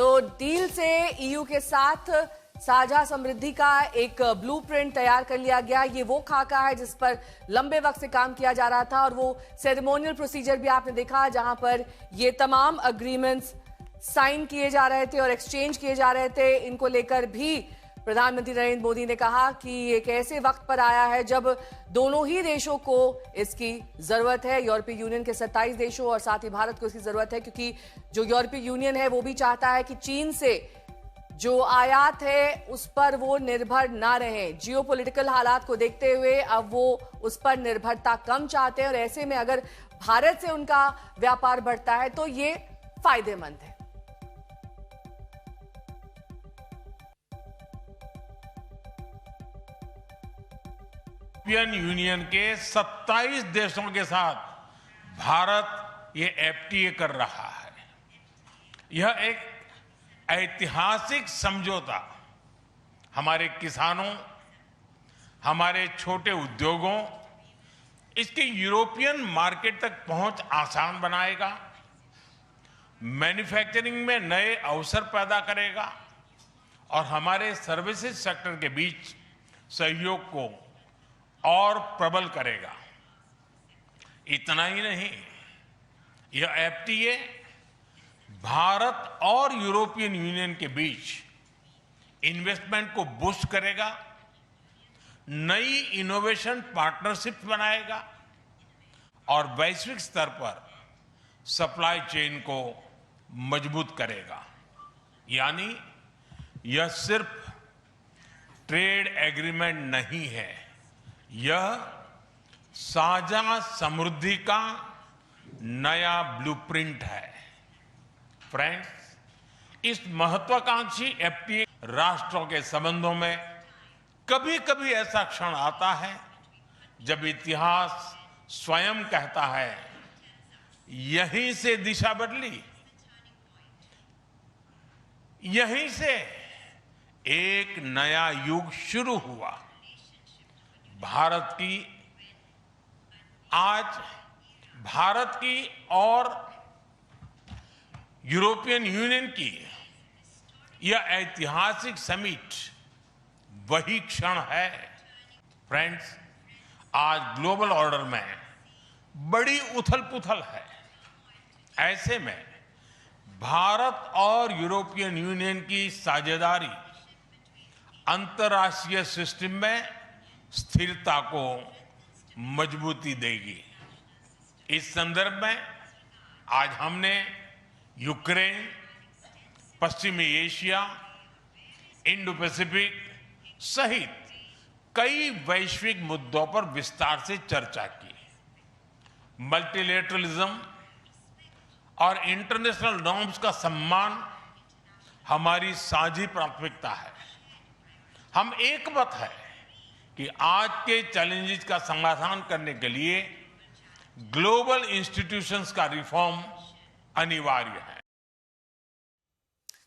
तो डील से ईयू के साथ साझा समृद्धि का एक ब्लूप्रिंट तैयार कर लिया गया। ये वो खाका है जिस पर लंबे वक्त से काम किया जा रहा था और वो सेरेमोनियल प्रोसीजर भी आपने देखा जहां पर ये तमाम अग्रीमेंट्स साइन किए जा रहे थे और एक्सचेंज किए जा रहे थे। इनको लेकर भी प्रधानमंत्री नरेंद्र मोदी ने कहा कि एक ऐसे वक्त पर आया है जब दोनों ही देशों को इसकी जरूरत है। यूरोपीय यूनियन के 27 देशों और साथ ही भारत को इसकी जरूरत है, क्योंकि जो यूरोपीय यूनियन है वो भी चाहता है कि चीन से जो आयात है उस पर वो निर्भर ना रहे। जियोपॉलिटिकल हालात को देखते हुए अब वो उस पर निर्भरता कम चाहते हैं और ऐसे में अगर भारत से उनका व्यापार बढ़ता है तो ये फायदेमंद है। यूरोपियन यूनियन के 27 देशों के साथ भारत ये एफटीए कर रहा है। यह एक ऐतिहासिक समझौता हमारे किसानों, हमारे छोटे उद्योगों, इसके यूरोपियन मार्केट तक पहुंच आसान बनाएगा, मैन्युफैक्चरिंग में नए अवसर पैदा करेगा और हमारे सर्विसेज सेक्टर के बीच सहयोग को और प्रबल करेगा। इतना ही नहीं, यह एफटीए भारत और यूरोपियन यूनियन के बीच इन्वेस्टमेंट को बूस्ट करेगा, नई इनोवेशन पार्टनरशिप बनाएगा और वैश्विक स्तर पर सप्लाई चेन को मजबूत करेगा। यानी यह सिर्फ ट्रेड एग्रीमेंट नहीं है, यह साझा समृद्धि का नया ब्लूप्रिंट है। फ्रेंड्स, इस महत्वाकांक्षी एफटीए राष्ट्रों के संबंधों में कभी कभी ऐसा क्षण आता है जब इतिहास स्वयं कहता है यहीं से दिशा बदली, यहीं से एक नया युग शुरू हुआ। भारत की और यूरोपियन यूनियन की यह ऐतिहासिक समिट वही क्षण है। फ्रेंड्स, आज ग्लोबल ऑर्डर में बड़ी उथल-पुथल है। ऐसे में भारत और यूरोपियन यूनियन की साझेदारी अंतर्राष्ट्रीय सिस्टम में स्थिरता को मजबूती देगी। इस संदर्भ में आज हमने यूक्रेन, पश्चिमी एशिया, इंडो पैसिफिक सहित कई वैश्विक मुद्दों पर विस्तार से चर्चा की। मल्टीलेटरलिज्म और इंटरनेशनल नॉर्म्स का सम्मान हमारी साझी प्राथमिकता है। हम एकमत है कि आज के चैलेंजेस का समाधान करने के लिए ग्लोबल इंस्टीट्यूशंस का रिफॉर्म अनिवार्य है।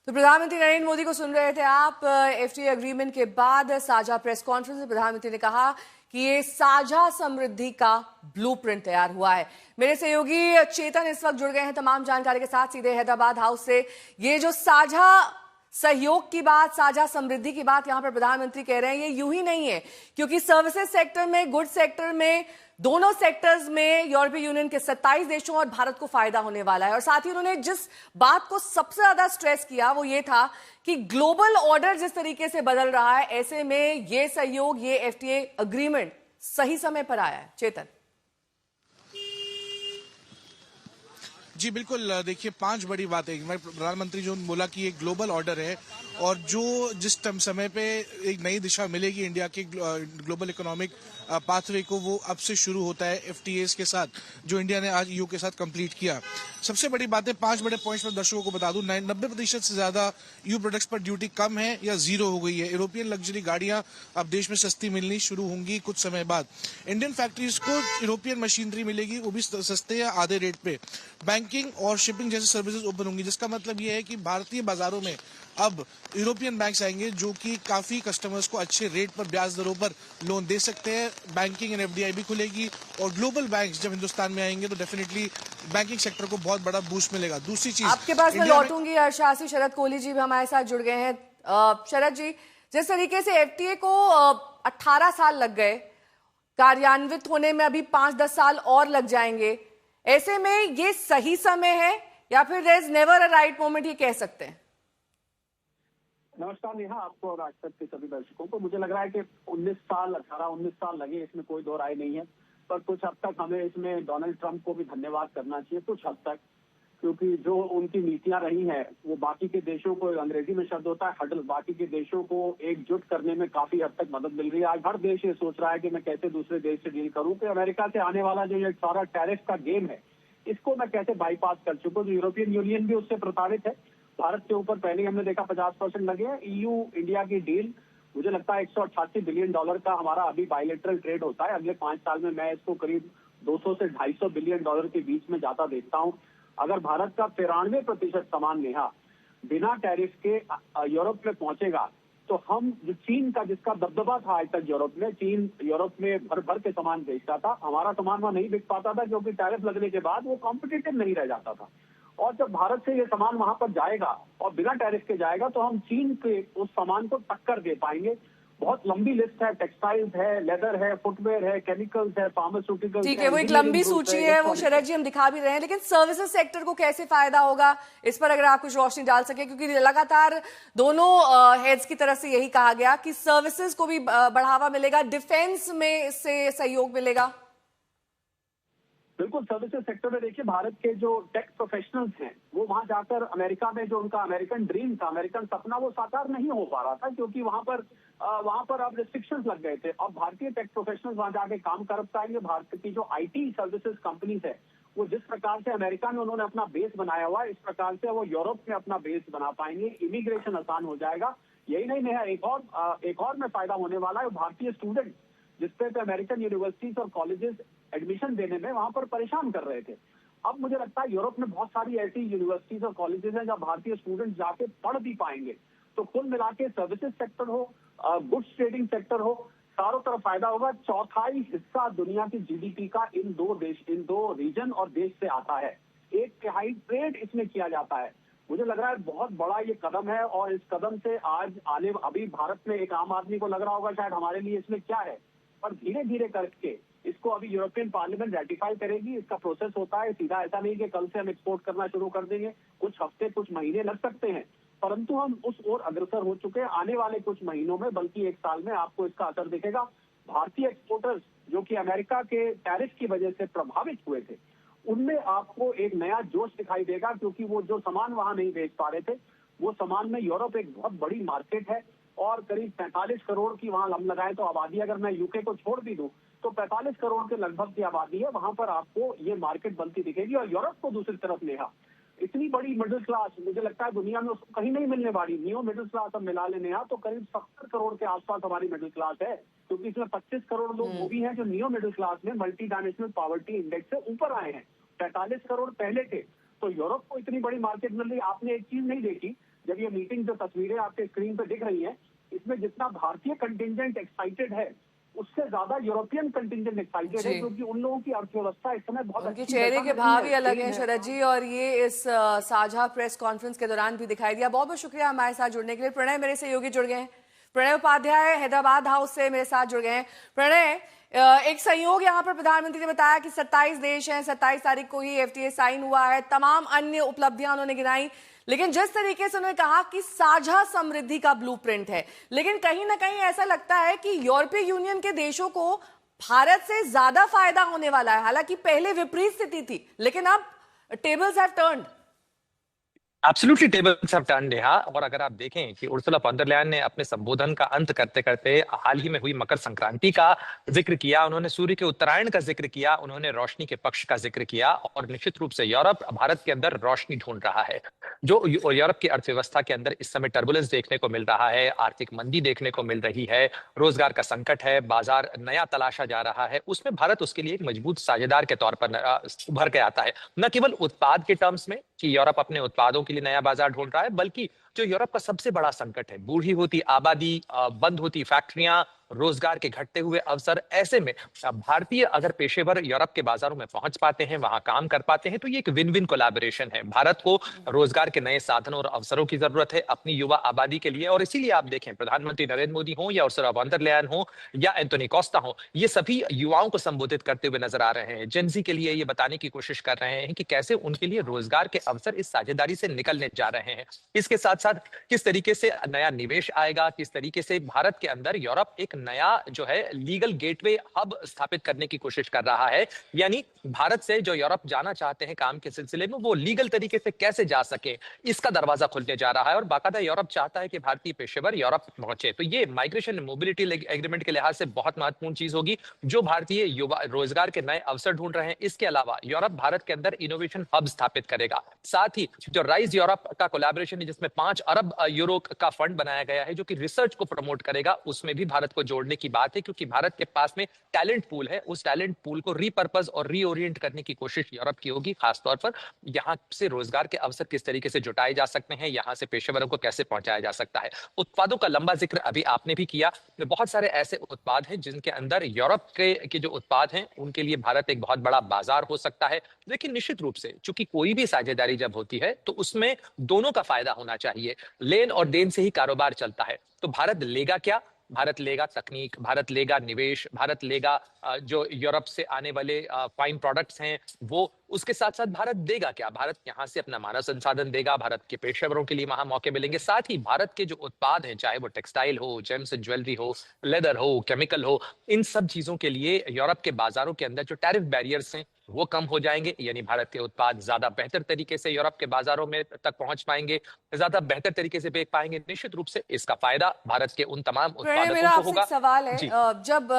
तो प्रधानमंत्री नरेंद्र मोदी को सुन रहे थे आप। एफटीए एग्रीमेंट के बाद साझा प्रेस कॉन्फ्रेंस में प्रधानमंत्री ने कहा कि ये साझा समृद्धि का ब्लूप्रिंट तैयार हुआ है। मेरे सहयोगी चेतन इस वक्त जुड़ गए हैं तमाम जानकारी के साथ सीधे हैदराबाद हाउस से। ये जो साझा सहयोग की बात, साझा समृद्धि की बात यहां पर प्रधानमंत्री कह रहे हैं, ये यूं ही नहीं है, क्योंकि सर्विसेज सेक्टर में, गुड सेक्टर में, दोनों सेक्टर्स में यूरोपीय यूनियन के 27 देशों और भारत को फायदा होने वाला है। और साथ ही उन्होंने जिस बात को सबसे ज्यादा स्ट्रेस किया वो ये था कि ग्लोबल ऑर्डर जिस तरीके से बदल रहा है, ऐसे में ये सहयोग, ये एफटीए एग्रीमेंट सही समय पर आया है। चेतन जी बिल्कुल, देखिए 5 बड़ी बातें। प्रधानमंत्री जो बोला कि ये ग्लोबल ऑर्डर है और जो जिस समय पे एक नई दिशा मिलेगी इंडिया के ग्लोबल इकोनॉमिक पाथवे को, वो अब से शुरू होता है एफटीएस के साथ, जो इंडिया ने आज ईयू के साथ कंप्लीट किया। सबसे बड़ी बातें 5 बड़े पॉइंट्स में दर्शकों को बता दूं। 90% से ज्यादा ईयू प्रोडक्ट्स पर ड्यूटी कम है या जीरो हो गई है। यूरोपियन लग्जरी गाड़ियां अब देश में सस्ती मिलनी शुरू होंगी कुछ समय बाद। इंडियन फैक्ट्रीज को यूरोपियन मशीनरी मिलेगी, वो भी सस्ते या आधे रेट पे। बैंकिंग और शिपिंग जैसी सर्विसेज ओपन होंगी, जिसका मतलब ये है कि भारतीय बाजारों में अब यूरोपियन बैंक्स आएंगे जो कि काफी कस्टमर्स को अच्छे रेट पर, ब्याज दरों पर लोन दे सकते हैं। बैंकिंग एंड एफडीआई भी खुलेगी और ग्लोबल बैंक्स जब हिंदुस्तान में आएंगे तो डेफिनेटली बैंकिंग सेक्टर को बहुत बड़ा बूस्ट मिलेगा। दूसरी चीज, आपके पास मैं लौटूंगी। हर्षासी शरद कोहली जी भी हमारे साथ जुड़ गए हैं। शरद जी, जिस तरीके से एफटीए को 18 साल लग गए, कार्यान्वित होने में अभी 5-10 साल और लग जाएंगे, ऐसे में ये सही समय है या फिर there is never a right moment, ये कह सकते हैं? नमस्कार नेहा, आपको और आज तक के सभी दर्शकों को। मुझे लग रहा है कि 19 साल लगे, इसमें कोई दो राय नहीं है। पर कुछ हद तक हमें इसमें डोनाल्ड ट्रंप को भी धन्यवाद करना चाहिए, कुछ हद तक, क्योंकि जो उनकी नीतियां रही हैं वो बाकी के देशों को, अंग्रेजी में शब्द होता है हडल, बाकी के देशों को एकजुट करने में काफी हद तक मदद मिल रही है। आज हर देश ये सोच रहा है कि मैं कैसे दूसरे देश से डील करूं, कि अमेरिका से आने वाला जो ये सारा टैरिफ का गेम है इसको मैं कैसे बाईपास कर चुका। जो यूरोपियन यूनियन भी उससे प्रताड़ित है। भारत के ऊपर पहले ही हमने देखा 50% लगे हैं। ईयू इंडिया की डील, मुझे लगता है $188 बिलियन का हमारा अभी बायलैटरल ट्रेड होता है। अगले 5 साल में मैं इसको करीब 200 से 250 बिलियन डॉलर के बीच में जाता देखता हूँ। अगर भारत का 93% सामान नेहा बिना टैरिफ के यूरोप में पहुंचेगा, तो हम जो चीन का, जिसका दबदबा था आज तक यूरोप में, चीन यूरोप में भर भर के सामान बेचता था, हमारा सामान वहां नहीं बिक पाता था क्योंकि टैरिफ लगने के बाद वो कॉम्पिटिटिव नहीं रह जाता था। और जब भारत से ये सामान वहां पर जाएगा और बिना टैरिफ के जाएगा, तो हम चीन के उस सामान को टक्कर दे पाएंगे। बहुत लंबी लिस्ट है, टेक्सटाइल्स है, लेदर है, फुटवेयर है, केमिकल्स है, फार्मास्यूटिकल्स। ठीक है, वो एक लंबी सूची है, वो शरद जी हम दिखा भी रहे हैं, लेकिन सर्विसेज सेक्टर को कैसे फायदा होगा, इस पर अगर आप कुछ रोशनी डाल सके, क्योंकि लगातार दोनों हेड्स की तरफ से यही कहा गया कि सर्विसेज को भी बढ़ावा मिलेगा, डिफेंस में इससे सहयोग मिलेगा। बिल्कुल, सर्विसेज सेक्टर में देखिए, भारत के जो टेक प्रोफेशनल्स हैं वो वहां जाकर अमेरिका में जो उनका अमेरिकन ड्रीम था, अमेरिकन सपना, वो साकार नहीं हो पा रहा था क्योंकि वहां पर अब रिस्ट्रिक्शंस लग गए थे। अब भारतीय टेक प्रोफेशनल्स वहां जाके काम कर पाएंगे। भारत की जो आईटी सर्विसेज कंपनीज है वो जिस प्रकार से अमेरिका में उन्होंने अपना बेस बनाया हुआ है, इस प्रकार से वो यूरोप में अपना बेस बना पाएंगे। इमिग्रेशन आसान हो जाएगा। यही नहीं नेहा, एक और में फायदा होने वाला है। भारतीय स्टूडेंट जिसपे अमेरिकन यूनिवर्सिटीज और कॉलेजेस एडमिशन देने में वहां पर परेशान कर रहे थे, अब मुझे लगता है यूरोप में बहुत सारी ऐसी यूनिवर्सिटीज और कॉलेजेस हैं जहां भारतीय स्टूडेंट जाके पढ़ भी पाएंगे। तो कुल मिला के सर्विसेज सेक्टर हो, गुड्स ट्रेडिंग सेक्टर हो, चारों तरफ फायदा होगा। 1/4 हिस्सा दुनिया की जीडीपी का इन दो रीजन और देश से आता है। 1/3 ट्रेड इसमें किया जाता है। मुझे लग रहा है बहुत बड़ा ये कदम है, और इस कदम से अभी भारत में एक आम आदमी को लग रहा होगा शायद हमारे लिए इसमें क्या है, पर धीरे धीरे करके इसको अभी यूरोपियन पार्लियामेंट रेटिफाई करेगी। इसका प्रोसेस होता है, सीधा ऐसा नहीं कि कल से हम एक्सपोर्ट करना शुरू कर देंगे। कुछ हफ्ते, कुछ महीने लग सकते हैं, परंतु हम उस ओर अग्रसर हो चुके हैं। आने वाले कुछ महीनों में, बल्कि 1 साल में आपको इसका असर दिखेगा। भारतीय एक्सपोर्टर्स जो कि अमेरिका के टैरिफ की वजह से प्रभावित हुए थे, उनमें आपको एक नया जोश दिखाई देगा, क्योंकि वो जो सामान वहां नहीं बेच पा रहे थे, वो सामान में यूरोप एक बहुत बड़ी मार्केट है, और करीब 45 करोड़ की वहां हम लगाए तो आबादी, अगर मैं यूके को छोड़ भी दूं तो 45 करोड़ के लगभग की आबादी है। वहां पर आपको ये मार्केट बनती दिखेगी। और यूरोप को दूसरी तरफ नेहा, इतनी बड़ी मिडिल क्लास मुझे लगता है दुनिया में उसको कहीं नहीं मिलने वाली। नियो मिडिल क्लास हम मिला ले नेहा तो करीब 70 करोड़ के आसपास हमारी मिडिल क्लास है, क्योंकि इसमें 25 करोड़ लोग वो भी हैं जो नियो मिडिल क्लास में मल्टी डायमेंशनल पॉवर्टी इंडेक्स से ऊपर आए हैं। 45 करोड़ पहले थे। तो यूरोप को इतनी बड़ी मार्केट मिल रही। आपने एक चीज नहीं देखी, जब ये मीटिंग, जो तस्वीरें आपके स्क्रीन पे दिख रही है, इसमें जितना भारतीय कंटिंजेंट एक्साइटेड है, उससे ज्यादा यूरोपियन कंटिंजेंट एक्साइटेड है, क्योंकि उन लोगों की अर्थव्यवस्था इस समय बहुत उनके चेहरे के भाव ही अलग हैं शरद जी, और ये इस साझा प्रेस कॉन्फ्रेंस के दौरान भी दिखाई दिया। बहुत बहुत शुक्रिया हमारे साथ जुड़ने के लिए। प्रणय मेरे सहयोगी जुड़ गए हैं, प्रणय उपाध्याय हैदराबाद हाउस से मेरे साथ जुड़ गए हैं। प्रणय, एक संयोग यहाँ पर प्रधानमंत्री ने बताया कि 27 देश हैं, 27 तारीख को ही एफटीए साइन हुआ है, तमाम अन्य उपलब्धियां उन्होंने गिनाई, लेकिन जिस तरीके से उन्होंने कहा कि साझा समृद्धि का ब्लूप्रिंट है, लेकिन कहीं ना कहीं ऐसा लगता है कि यूरोपीय यूनियन के देशों को भारत से ज्यादा फायदा होने वाला है। हालांकि पहले विपरीत स्थिति थी, लेकिन अब tables have turned. Absolutely tables have turned Neha. और अगर आप देखें कि उर्सुला फॉन डर लायन ने अपने संबोधन का अंत करते करते हाल ही में हुई मकर संक्रांति का जिक्र किया, उन्होंने सूर्य के उत्तरायण का जिक्र किया, उन्होंने रोशनी के पक्ष का जिक्र किया, और निश्चित रूप से यूरोप भारत के अंदर रोशनी ढूंढ रहा है। जो यूरोप की अर्थव्यवस्था के अंदर इस समय टर्बुलेंस देखने को मिल रहा है, आर्थिक मंदी देखने को मिल रही है, रोजगार का संकट है, बाजार नया तलाशा जा रहा है, उसमें भारत उसके लिए एक मजबूत साझेदार के तौर पर उभर के आता है। न केवल उत्पाद के टर्म्स में कि यूरोप अपने उत्पादों के लिए नया बाजार ढूंढ रहा है, बल्कि जो यूरोप का सबसे बड़ा संकट है, बूढ़ी होती आबादी, बंद होती फैक्ट्रियां, रोजगार के घटते हुए अवसर। ऐसे में भारतीय अगर पेशेवर यूरोप के बाजारों में पहुंच पाते हैं, वहां काम कर पाते हैं, तो ये एक विन विन कोलैबोरेशन है। भारत को रोजगार के नए साधनों और अवसरों की जरूरत है अपनी युवा आबादी के लिए, और इसीलिए आप देखें प्रधानमंत्री नरेंद्र मोदी हो या उर्सुला वॉन डर लेयन हो या एंटोनी कोस्टा हो, ये सभी युवाओं को संबोधित करते हुए नजर आ रहे हैं। जेनजी के लिए ये बताने की कोशिश कर रहे हैं कि कैसे उनके लिए रोजगार के अवसर इस साझेदारी से निकलने जा रहे हैं। इसके साथ साथ किस तरीके से नया निवेश आएगा, किस तरीके से भारत के अंदर यूरोप एक नया जो है लीगल गेटवे हब स्थापित करने की कोशिश कर रहा है, यानी भारत से जो यूरोप जाना चाहते हैं काम के सिलसिले में, वो लीगल तरीके से कैसे जा सके, इसका दरवाजा खुलने जा रहा है। और बाकायदा यूरोप चाहता है कि भारतीय पेशेवर यूरोप पहुंचे। तो ये माइग्रेशन मोबिलिटी एग्रीमेंट के लिहाज से बहुत महत्वपूर्ण चीज होगी, जो भारतीय युवा रोजगार के नए अवसर ढूंढ रहे हैं। इसके अलावा यूरोप भारत के अंदर इनोवेशन हब स्थापित करेगा। साथ ही जो राइज यूरोप का कोलैबोरेशन है, जिसमें 5 अरब यूरो का फंड बनाया गया है, जो कि रिसर्च को प्रमोट करेगा, उसमें भी भारत को जोड़ने की बात है, क्योंकि भारत के पास में टैलेंट पूल है। उस टैलेंट पूल को रीपर्पज और रीओरिएंट करने की कोशिश यूरोप की होगी। खासतौर पर यहाँ से रोजगार के अवसर किस तरीके से जुटाए जा सकते हैं, यहाँ से पेशेवरों को कैसे पहुंचाया जा सकता है। उत्पादों का लंबा जिक्र अभी आपने भी किया। बहुत सारे ऐसे उत्पाद हैं जिनके अंदर यूरोप के जो उत्पाद हैं उनके लिए भारत एक बहुत बड़ा बाजार हो सकता है। लेकिन निश्चित रूप से चूंकि कोई भी साझेदारी जब होती है तो उसमें दोनों का फायदा होना चाहिए। लेन और देन से ही कारोबार चलता है। तो भारत लेगा क्या? भारत लेगा तकनीक, भारत लेगा निवेश, भारत लेगा जो यूरोप से आने वाले फाइन प्रोडक्ट्स हैं वो। उसके साथ साथ भारत देगा क्या? भारत यहाँ से अपना मानव संसाधन देगा, भारत के पेशेवरों के लिए वहां मौके मिलेंगे। साथ ही भारत के जो उत्पाद हैं, चाहे वो टेक्सटाइल हो, जेम्स एंड ज्वेलरी हो, लेदर हो, केमिकल हो, इन सब चीजों के लिए यूरोप के बाजारों के अंदर जो टैरिफ बैरियर्स हैं वो कम हो जाएंगे, यानी भारत के उत्पाद ज्यादा बेहतर तरीके से यूरोप के बाजारों में तक पहुंच पाएंगे, ज्यादा बेहतर तरीके से बेच पाएंगे। निश्चित रूप से इसका फायदा भारत के उन तमाम उत्पादकों को होगा। सवाल है, जब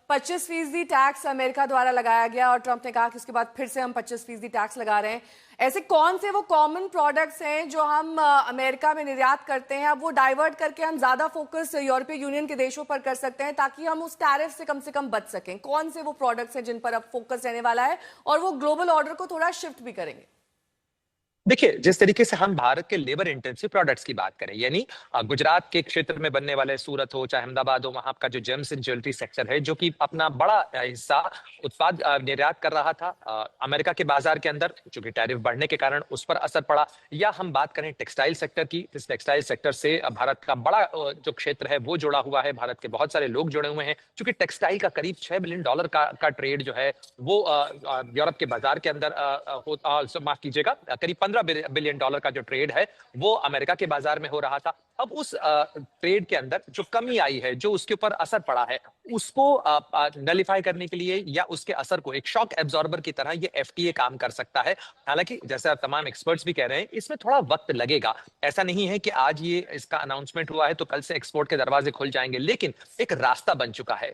25% टैक्स अमेरिका द्वारा लगाया गया और ट्रंप ने कहा कि उसके बाद फिर से हम 25% टैक्स लगा रहे हैं, ऐसे कौन से वो कॉमन प्रोडक्ट्स हैं जो हम अमेरिका में निर्यात करते हैं, अब वो डाइवर्ट करके हम ज्यादा फोकस यूरोपीय यूनियन के देशों पर कर सकते हैं ताकि हम उस टैरिफ से कम बच सकें? कौन से वो प्रोडक्ट्स हैं जिन पर अब फोकस रहने वाला है और वो ग्लोबल ऑर्डर को थोड़ा शिफ्ट भी करेंगे? देखिए, जिस तरीके से हम भारत के लेबर इंटेंसिव प्रोडक्ट्स की बात करें, यानी गुजरात के क्षेत्र में बनने वाले सूरत हो चाहे अहमदाबाद हो, वहां का जो जेम्स एंड ज्वेलरी सेक्टर है, जो कि अपना बड़ा हिस्सा उत्पाद निर्यात कर रहा था अमेरिका के बाजार के अंदर, चूंकि टैरिफ बढ़ने के कारण उस पर असर पड़ा। या हम बात करें टेक्सटाइल सेक्टर की, इस टेक्सटाइल सेक्टर से भारत का बड़ा जो क्षेत्र है वो जुड़ा हुआ है, भारत के बहुत सारे लोग जुड़े हुए हैं। चूंकि टेक्सटाइल का करीब $6 बिलियन का ट्रेड जो है वो यूरोप के बाजार के अंदर माफ कीजिएगा, करीब $15 बिलियन का जो ट्रेड है वो अमेरिका के बाजार में हो रहा था। अब उस ट्रेड के अंदर जो कमी आई है, जो उसके ऊपर असर पड़ा है, उसको नलिफाई करने के लिए या उसके असर को एक शॉक एब्जॉर्बर की तरह ये एफटीए काम कर सकता है। हालांकि जैसे तमाम एक्सपर्ट्स भी कह रहे हैं, इसमें थोड़ा वक्त लगेगा। ऐसा नहीं है कि आज ये इसका अनाउंसमेंट हुआ है तो कल से एक्सपोर्ट के दरवाजे खुल जाएंगे, लेकिन एक रास्ता बन चुका है।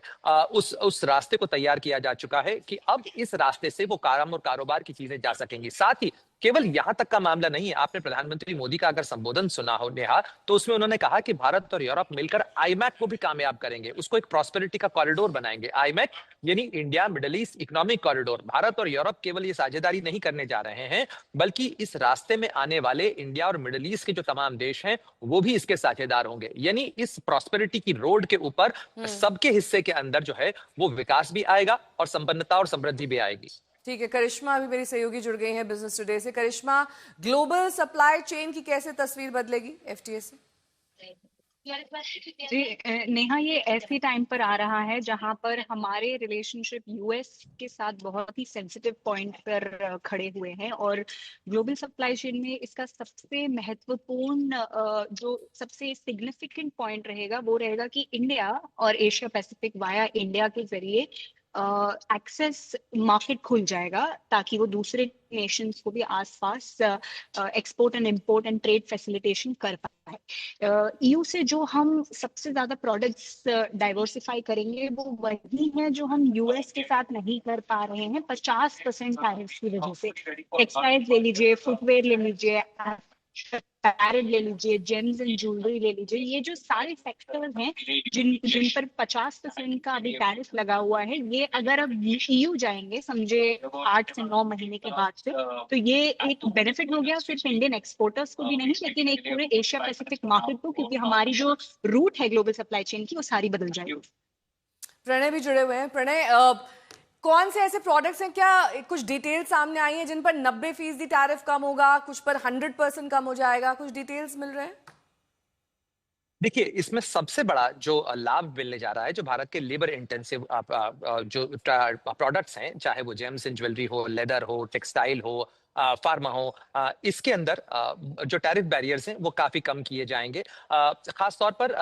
उस रास्ते को तैयार किया जा चुका है कि अब इस रास्ते से वो काम और कारोबार की चीजें जा सकेंगी। साथ ही केवल यहां तक का मामला नहीं है। आपने प्रधानमंत्री मोदी का अगर संबोधन सुना हो नेहा, तो उसमें उन्होंने कहा कि भारत और यूरोप मिलकर आईमैक को भी कामयाब करेंगे, उसको एक प्रॉस्पेरिटी का कॉरिडोर बनाएंगे। आईमैक यानी India middle east economic corridor. Bharat और यूरोप केवल ये साझेदारी नहीं करने जा रहे हैं, बल्कि इस रास्ते में आने वाले इंडिया और मिडिल ईस्ट के जो तमाम देश हैं वो भी इसके साझेदार होंगे। यानी इस प्रॉस्पेरिटी की रोड के ऊपर सबके हिस्से के अंदर जो है वो विकास भी आएगा और संपन्नता और समृद्धि भी आएगी। ठीक है, करिश्मा अभी मेरी सहयोगी जुड़ गई हैं बिजनेस टुडे से। करिश्मा, ग्लोबल सप्लाई चेन की कैसे तस्वीर बदलेगी एफटीए से? जी नेहा, ये ऐसे टाइम पर आ रहा है जहां पर हमारे रिलेशनशिप यूएस के साथ बहुत ही सेंसिटिव पॉइंट पर खड़े हुए हैं, और ग्लोबल सप्लाई चेन में इसका सबसे महत्वपूर्ण जो सबसे सिग्निफिकेंट पॉइंट रहेगा वो रहेगा कि इंडिया और एशिया पैसिफिक वाया इंडिया के जरिए एक्सेस मार्केट खुल जाएगा, ताकि वो दूसरे नेशंस को भी आसपास export and import and trade facilitation कर पाए। ईयू से जो हम सबसे ज्यादा प्रोडक्ट्स डाइवर्सिफाई करेंगे वो वही है जो हम यूएस के साथ नहीं कर पा रहे हैं 50% टैरिफ की वजह से। टेक्सटाइल्स ले लीजिए, फुटवेयर ले लीजिए, पैरेड ले लीजिए, जेम्स एंड ज्वेलरी ले लीजिए, ये जो सारे सेक्टर्स हैं जिन पर 50% का अभी टैरिफ लगा हुआ है, ये अगर अब ईयू जाएंगे समझे 8 से 9 महीने के बाद से, तो ये एक बेनिफिट हो गया सिर्फ इंडियन एक्सपोर्टर्स को भी नहीं, लेकिन एक पूरे एशिया पैसिफिक मार्केट को, क्योंकि हमारी जो रूट है ग्लोबल सप्लाई चेन की वो सारी बदल जाएगी। प्रणय भी जुड़े हुए हैं। प्रणय, कौन से ऐसे प्रोडक्ट्स हैं, क्या कुछ डिटेल्स सामने आई हैं जिन पर 90% टैरिफ कम होगा, कुछ पर 100% कम हो जाएगा? कुछ डिटेल्स मिल रहे हैं? देखिए, इसमें सबसे बड़ा जो लाभ मिलने जा रहा है, जो भारत के लेबर इंटेंसिव जो प्रोडक्ट्स हैं, चाहे वो जेम्स एंड ज्वेलरी हो, लेदर हो, टेक्सटाइल हो, फार्मा हो, इसके अंदर जो टैरिफ बैरियर्स हैं वो काफी कम किए जाएंगे। खास तौर पर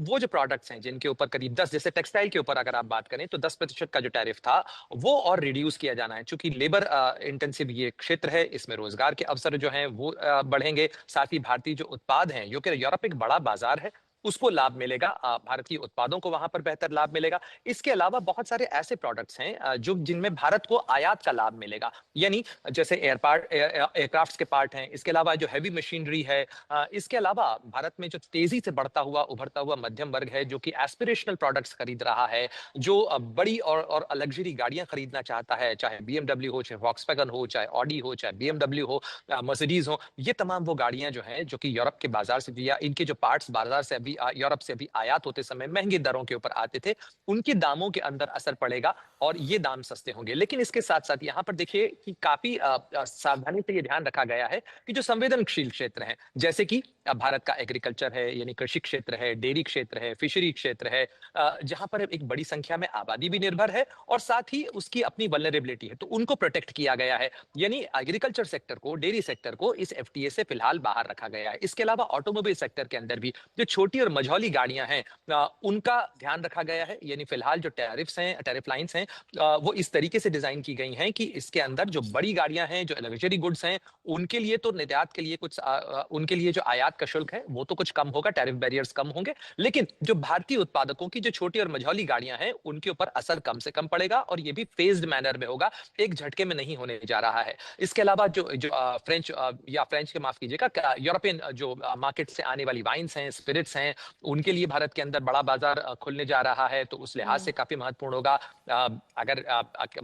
वो जो प्रोडक्ट्स हैं जिनके ऊपर करीब 10, जैसे टेक्सटाइल के ऊपर अगर आप बात करें तो 10% का जो टैरिफ था वो और रिड्यूस किया जाना है, क्योंकि लेबर इंटेंसिव ये क्षेत्र है, इसमें रोजगार के अवसर जो हैं वो बढ़ेंगे। साथ ही भारतीय जो उत्पाद हैं, जो कि यूरोप एक बड़ा बाजार है, उसको लाभ मिलेगा, भारतीय उत्पादों को वहां पर बेहतर लाभ मिलेगा। इसके अलावा बहुत सारे ऐसे प्रोडक्ट्स हैं जो जिनमें भारत को आयात का लाभ मिलेगा, यानी जैसे एयरक्राफ्ट्स के पार्ट हैं, इसके अलावा जो हैवी मशीनरी है, इसके अलावा भारत में जो तेजी से बढ़ता हुआ उभरता हुआ मध्यम वर्ग है, जो कि एस्पिरेशनल प्रोडक्ट्स खरीद रहा है, जो बड़ी और लग्जरी गाड़ियां खरीदना चाहता है, चाहे BMW हो, चाहे वॉक्सवैगन हो, चाहे ऑडी हो, चाहे BMW हो, मर्सिडीज हो, ये तमाम वो गाड़ियां जो हैं जो कि यूरोप के बाजार से या इनके जो पार्ट्स बाजार से यूरोप से अभी आयात होते समय महंगे दरों के ऊपर आते थे, उनके दामों के अंदर असर पड़ेगा और ये दाम सस्ते होंगे। लेकिन इसके साथ साथ यहाँ पर देखिए कि काफी सावधानी से ये ध्यान रखा गया है कि जो संवेदनशील क्षेत्र हैं, जैसे कि भारत का एग्रीकल्चर है, यानी कृषि क्षेत्र है, डेयरी क्षेत्र है, फिशरी क्षेत्र है, जहां पर एक बड़ी संख्या में आबादी भी निर्भर है और साथ ही उसकी अपनी वल्नरेबिलिटी है, तो उनको प्रोटेक्ट किया गया है। यानी एग्रीकल्चर सेक्टर को, डेयरी सेक्टर को इस FTA से फिलहाल बाहर रखा गया है। इसके अलावा ऑटोमोबाइल सेक्टर के अंदर भी जो छोटी और मझौली गाड़ियां हैं उनका ध्यान रखा गया है। यानी फिलहाल जो टैरिफ लाइंस हैं वो इस तरीके से डिजाइन की गई हैं कि इसके अंदर जो बड़ी गाड़ियां हैं, जो लग्जरी गुड्स हैं, उनके लिए तो निर्यात के लिए कुछ उनके लिए जो आयात का शुल्क है वो तो कुछ कम होगा, टैरिफ बैरियर्स कम होंगे, लेकिन जो भारतीय उत्पादकों की जो छोटी और मझौली गाड़ियां हैं उनके ऊपर असर कम से कम पड़ेगा और ये भी फेज्ड मैनर में होगा, एक झटके में नहीं होने जा रहा है। इसके अलावा जो जो फ्रेंच के माफ कीजिएगा, यूरोपियन जो मार्केट से आने वाली वाइन्स हैं, स्पिरिट्स हैं, उनके लिए भारत के अंदर बड़ा बाजार खुलने जा रहा है, तो उस लिहाज से काफी महत्वपूर्ण होगा। अगर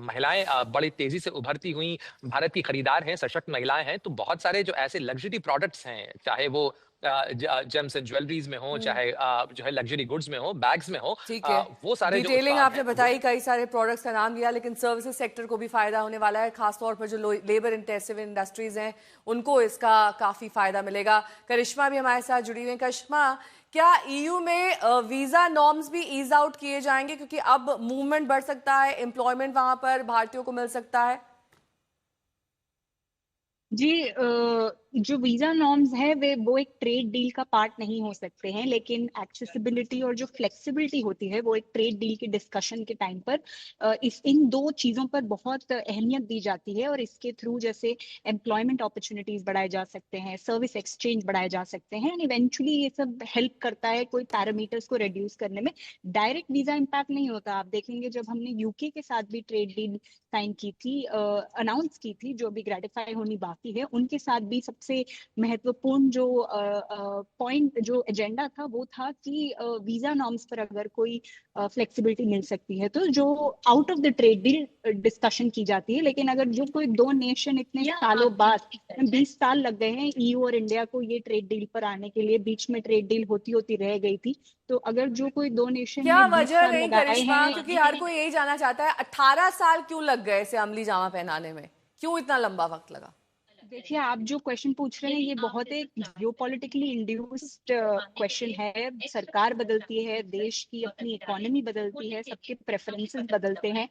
महिलाएं बड़ी तेजी से उभरती हुई भारत की खरीदार हैं, सशक्त महिलाएं हैं, तो बहुत सारे जो ऐसे लग्जरी प्रोडक्ट्स हैं, चाहे वो जेम्स एंड ज्वेलरीज में हो, चाहे जो है लग्जरी गुड्स में हो, बैग्स में हो, ठीक है, वो सारे डिटेलिंग आपने बताई, कई सारे प्रोडक्ट्स का नाम लिया, लेकिन सर्विसेज सेक्टर को भी फायदा होने वाला है, खासतौर पर जो लेबर इंटेंसिव इंडस्ट्रीज हैं उनको इसका काफी फायदा मिलेगा। करिश्मा भी हमारे साथ जुड़ी हुई है। करिश्मा, क्या EU में वीजा नॉर्म्स भी ईज आउट किए जाएंगे, क्योंकि अब मूवमेंट बढ़ सकता है, एम्प्लॉयमेंट वहां पर भारतीयों को मिल सकता है? जी, जो वीजा नॉर्म्स है वो एक ट्रेड डील का पार्ट नहीं हो सकते हैं, लेकिन एक्सेसिबिलिटी और जो फ्लेक्सिबिलिटी होती है वो एक ट्रेड डील के डिस्कशन के टाइम पर इन दो चीजों पर बहुत अहमियत दी जाती है और इसके थ्रू जैसे एम्प्लॉयमेंट अपॉर्चुनिटीज बढ़ाए जा सकते हैं, सर्विस एक्सचेंज बढ़ाए जा सकते हैं, एंड इवेंचुअली ये सब हेल्प करता है कोई पैरामीटर्स को रिड्यूस करने में। डायरेक्ट वीजा इम्पैक्ट नहीं होता। आप देखेंगे जब हमने UK के साथ भी ट्रेड डील साइन की थी, अनाउंस की थी, जो अभी ग्रेटिफाई होनी बाकी है, उनके साथ भी सबसे महत्वपूर्ण जो पॉइंट, जो एजेंडा था वो था कि वीजा नॉर्म्स पर अगर कोई फ्लेक्सिबिलिटी मिल सकती है तो जो out of the trade deal discussion की जाती है। लेकिन अगर जो कोई दो नेशन इतने सालों बाद, 20 साल लग गए हैं EU और इंडिया को ये ट्रेड डील पर आने के लिए, बीच में ट्रेड डील होती होती रह गई थी, तो अगर जो कोई दो नेशन क्या वजह रही करिश्मा, क्योंकि हर कोई यही जानना चाहता है 18 साल क्यों लग गए इसे अमली जामा पहनाने में, क्यों इतना लंबा वक्त लगा? देखिए, आप जो क्वेश्चन पूछ रहे हैं ये बहुत एक जियोपॉलिटिकली इंड्यूस्ड क्वेश्चन है। सरकार बदलती है, देश की अपनी इकोनॉमी बदलती है, सबके प्रेफरेंसेस बदलते हैं।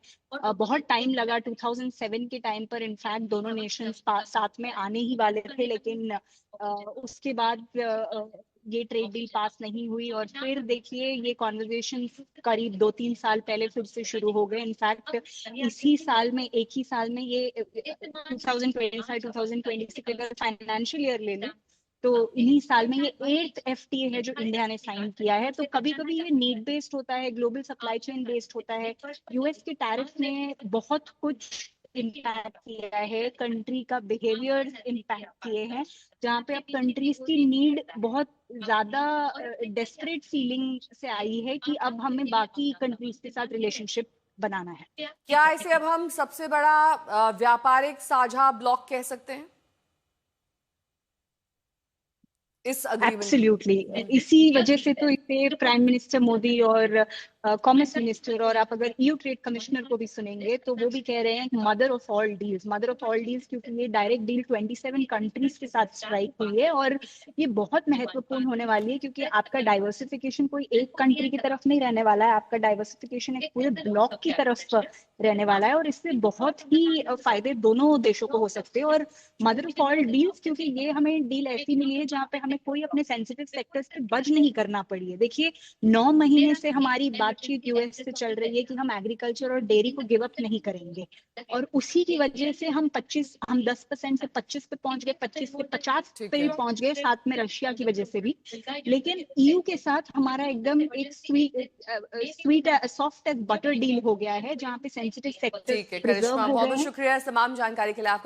बहुत टाइम लगा। 2007 के टाइम पर इनफैक्ट दोनों नेशंस साथ में आने ही वाले थे, लेकिन उसके बाद ये ट्रेड डील पास नहीं हुई और फिर देखिए ये कॉन्वर्जेशन करीब 2-3 साल पहले फिर से शुरू हो गए। इनफैक्ट इसी साल में, एक ही साल में, ये 2025-2026 अगर फाइनेंशियल ईयर ले लें तो इन्हीं साल में ये 8th FTA है जो इंडिया ने साइन किया है। तो कभी कभी ये नीड बेस्ड होता है, ग्लोबल सप्लाई चेन बेस्ड होता है। US के टैरिफ ने बहुत कुछ इम्पैक्ट किया है, कंट्री का बिहेवियर इम्पैक्ट किए हैं, जहाँ पे अब कंट्रीज की नीड बहुत ज्यादा डेस्परेट फीलिंग से आई है कि अब हमें बाकी कंट्रीज के साथ रिलेशनशिप बनाना है। क्या इसे अब हम सबसे बड़ा व्यापारिक साझा ब्लॉक कह सकते हैं इस एग्रीमेंट? एब्सोल्युटली। इसी वजह से तो इसे प्राइम मिनिस्टर मोदी और कॉमर्स मिनिस्टर और आप अगर ईयू ट्रेड कमिश्नर को भी सुनेंगे तो वो भी कह रहे हैं मदर ऑफ ऑल डील्स, क्योंकि ये डायरेक्ट डील 27 कंट्रीज के साथ स्ट्राइक हुई है और ये बहुत महत्वपूर्ण होने वाली है, क्योंकि आपका डाइवर्सिफिकेशन कोई एक कंट्री की तरफ नहीं रहने वाला है, आपका डाइवर्सिफिकेशन एक पूरे ब्लॉक की तरफ रहने वाला है और इससे बहुत ही फायदे दोनों देशों को हो सकते हैं। और मदर ऑफ ऑल डील्स क्योंकि ये हमें डील ऐसी मिली है जहाँ पे हमें कोई अपने सेंसिटिव सेक्टर्स पे बज नहीं करना पड़ी है। देखिए 9 महीने से हमारी बातचीत यूएस से चल रही है कि हम एग्रीकल्चर और डेयरी को गिव अप नहीं करेंगे और उसी की वजह से हम 10% से 25 पे पहुंच गए, 25 से 50 पे भी पहुंच गए, साथ में रशिया की वजह से भी। लेकिन ईयू के साथ हमारा एकदम एक sweet soft as butter deal हो गया है जहाँ पे सेंसिटिव सेक्टर ठीक है करिश्मा, बहुत बहुत शुक्रिया इस तमाम जानकारी के लिए।